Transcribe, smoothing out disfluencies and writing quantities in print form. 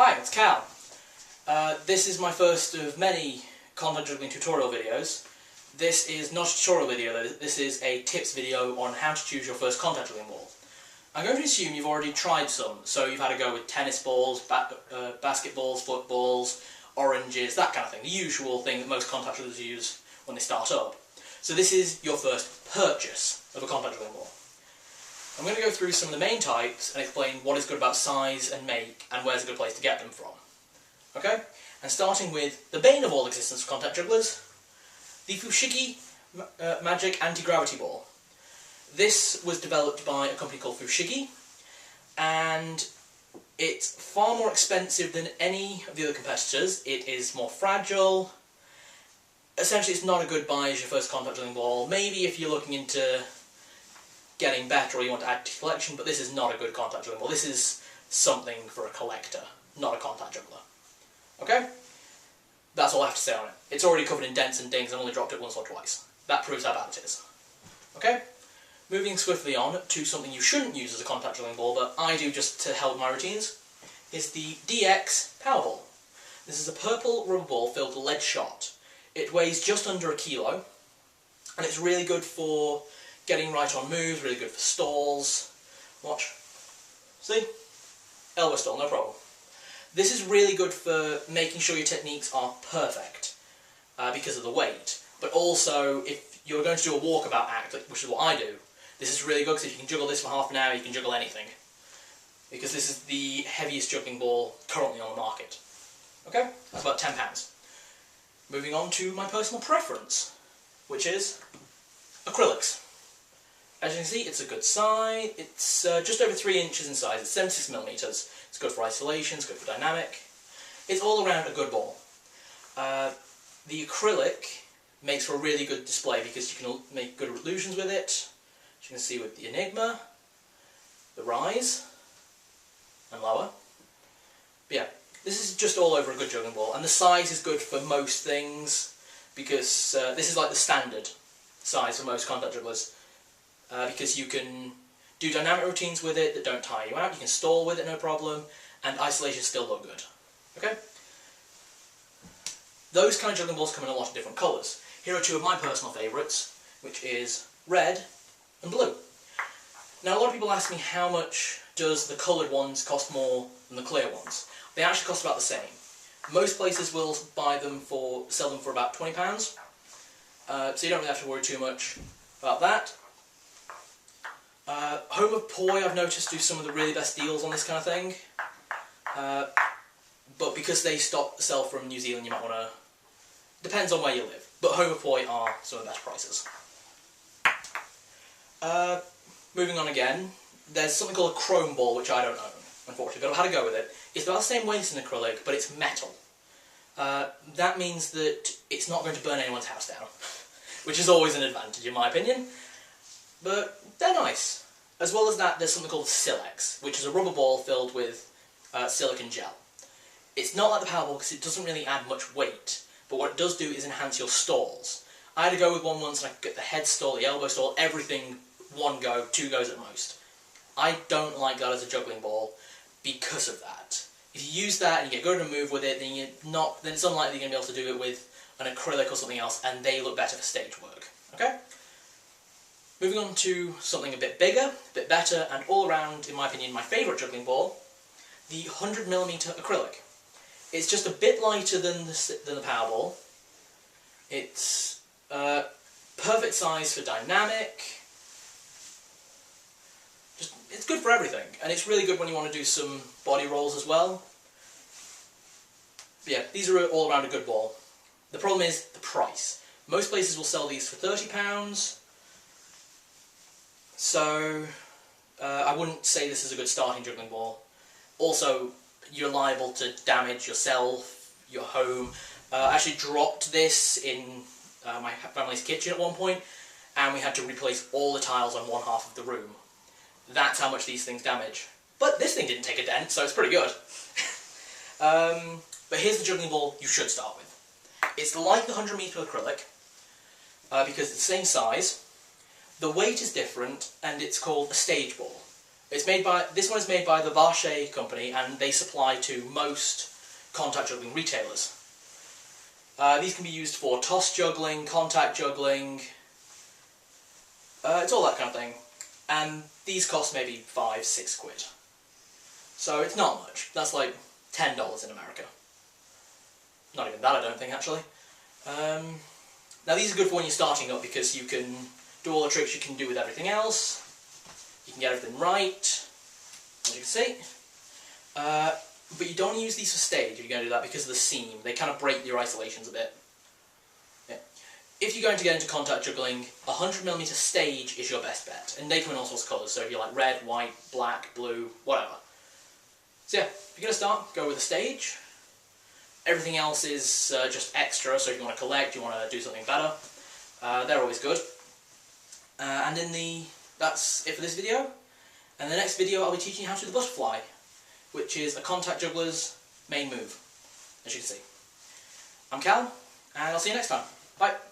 Hi, it's Cal. This is my first of many contact juggling tutorial videos. This is not a tutorial video though, this is a tips video on how to choose your first contact juggling ball. I'm going to assume you've already tried some, so you've had to go with tennis balls, basketballs, footballs, oranges, that kind of thing, the usual thing that most contact jugglers use when they start up. So this is your first purchase of a contact juggling ball. I'm going to go through some of the main types and explain what is good about size and make and where's a good place to get them from. Okay? And starting with the bane of all existence for contact jugglers, the Fushigi Magic Anti-Gravity Ball. This was developed by a company called Fushigi, and it's far more expensive than any of the other competitors. It is more fragile. Essentially, it's not a good buy as your first contact juggling ball. Maybe if you're looking into getting better or you want to add to your collection, but this is not a good contact juggling ball. This is something for a collector, not a contact juggler. Okay? That's all I have to say on it. It's already covered in dents and dings and only dropped it once or twice. That proves how bad it is. Okay? Moving swiftly on to something you shouldn't use as a contact juggling ball, but I do just to help my routines, is the DX Powerball. This is a purple rubber ball filled with lead shot. It weighs just under 1 kilo, and it's really good for getting right on moves, really good for stalls. Watch. See? Elbow stall, no problem. This is really good for making sure your techniques are perfect because of the weight. But also, if you're going to do a walkabout act, which is what I do, this is really good because if you can juggle this for half an hour, you can juggle anything. Because this is the heaviest juggling ball currently on the market. Okay? That's about £10. Moving on to my personal preference, which is acrylics. As you can see, it's a good size. It's just over 3 inches in size. It's 76mm. It's good for isolation, it's good for dynamic. It's all around a good ball. The acrylic makes for a really good display because you can make good illusions with it. As you can see with the Enigma, the Rise, and lower. But yeah, this is just all over a good juggling ball, and the size is good for most things because this is like the standard size for most contact jugglers. Because you can do dynamic routines with it that don't tire you out, you can stall with it no problem, and isolation still look good. Okay? Those kind of juggling balls come in a lot of different colours. Here are 2 of my personal favourites, which is red and blue. Now a lot of people ask me how much does the coloured ones cost more than the clear ones. They actually cost about the same. Most places will sell them for about £20, so you don't really have to worry too much about that. Home of Poi, I've noticed, do some of the really best deals on this kind of thing. But because they sell from New Zealand, you might want to... Depends on where you live. But Home of Poi are some of the best prices. Moving on again, there's something called a chrome ball, which I don't own, unfortunately, but I've had to go with it. It's about the same weight as an acrylic, but it's metal. That means that it's not going to burn anyone's house down, which is always an advantage in my opinion. But they're nice. As well as that, there's something called sil-ex, which is a rubber ball filled with silicone gel. It's not like the Powerball because it doesn't really add much weight, but what it does do is enhance your stalls. I had to go with one once and I could get the head stall, the elbow stall, everything 1 go, 2 goes at most. I don't like that as a juggling ball because of that. If you use that and you get good at a move with it, then it's unlikely you're going to be able to do it with an acrylic or something else, and they look better for stage work. Okay? Moving on to something a bit bigger, a bit better, and all around, in my opinion, my favourite juggling ball, the 100mm acrylic. It's just a bit lighter than the Powerball. It's perfect size for dynamic. It's good for everything, and it's really good when you want to do some body rolls as well. But yeah, these are all around a good ball. The problem is the price. Most places will sell these for £30. So, I wouldn't say this is a good starting juggling ball. Also, you're liable to damage yourself, your home. I actually dropped this in my family's kitchen at one point, and we had to replace all the tiles on one half of the room. That's how much these things damage. But this thing didn't take a dent, so it's pretty good. But here's the juggling ball you should start with. It's like the 100mm acrylic, because it's the same size. The weight is different, and it's called a stage ball. This one is made by the Varshay company, and they supply to most contact juggling retailers. These can be used for toss juggling, contact juggling, it's all that kind of thing. And these cost maybe 5-6 quid. So it's not much. That's like $10 in America. Not even that, I don't think, actually. Now these are good for when you're starting up because you can do all the tricks you can do with everything else. You can get everything right, as you can see. But you don't use these for stage if you're going to do that because of the seam. They kind of break your isolations a bit. Yeah. If you're going to get into contact juggling, 100mm stage is your best bet. And they come in all sorts of colours, so if you like red, white, black, blue, whatever. So yeah, if you're going to start, go with a stage. Everything else is just extra, so if you want to collect, you want to do something better, they're always good. That's it for this video. And in the next video I'll be teaching you how to do the butterfly, which is a contact juggler's main move, as you can see. I'm Cal, and I'll see you next time. Bye!